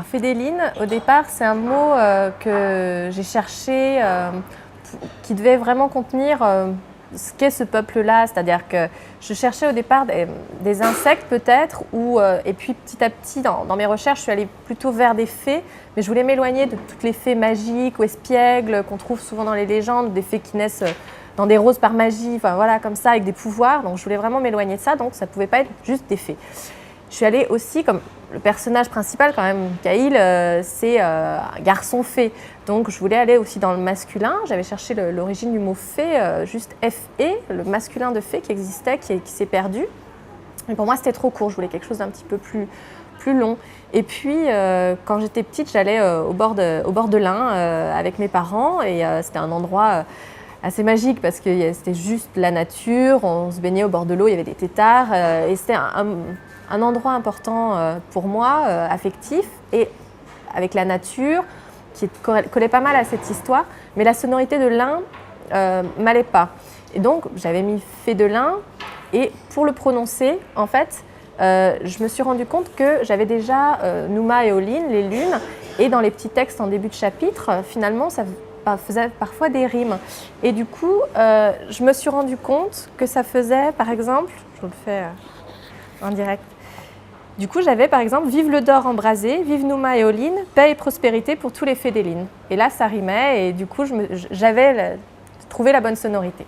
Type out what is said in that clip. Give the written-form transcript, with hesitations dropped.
Alors, Fédéline, au départ, c'est un mot que j'ai cherché, qui devait vraiment contenir ce qu'est ce peuple-là. C'est-à-dire que je cherchais au départ des insectes peut-être, et puis petit à petit, dans mes recherches, je suis allée plutôt vers des fées, mais je voulais m'éloigner de toutes les fées magiques ou espiègles qu'on trouve souvent dans les légendes, des fées qui naissent dans des roses par magie, enfin voilà, comme ça, avec des pouvoirs. Donc je voulais vraiment m'éloigner de ça, donc ça ne pouvait pas être juste des fées. Je suis allée aussi, comme le personnage principal quand même, Caïl, c'est un garçon fée. Donc je voulais aller aussi dans le masculin. J'avais cherché l'origine du mot fée, juste F-E, le masculin de fée qui existait, qui s'est perdu. Mais pour moi, c'était trop court. Je voulais quelque chose d'un petit peu plus long. Et puis, quand j'étais petite, j'allais au bord de l'Ain avec mes parents. Et c'était un endroit assez magique parce que c'était juste la nature. On se baignait au bord de l'eau, il y avait des têtards. Et c'était un endroit important pour moi, affectif, et avec la nature, qui collait pas mal à cette histoire. Mais la sonorité de l'Ain m'allait pas. Et donc, j'avais mis Fée de l'Ain. Et pour le prononcer, en fait, je me suis rendu compte que j'avais déjà Numa et Oline, les lunes, et dans les petits textes en début de chapitre, finalement, ça faisait parfois des rimes. Et du coup, je me suis rendu compte que ça faisait, par exemple, je vous le fais en direct. Du coup, j'avais par exemple « Vive le Dor embrasé, vive Numa et Oline, paix et prospérité pour tous les Fédélines ». Et là, ça rimait et du coup, j'avais trouvé la bonne sonorité.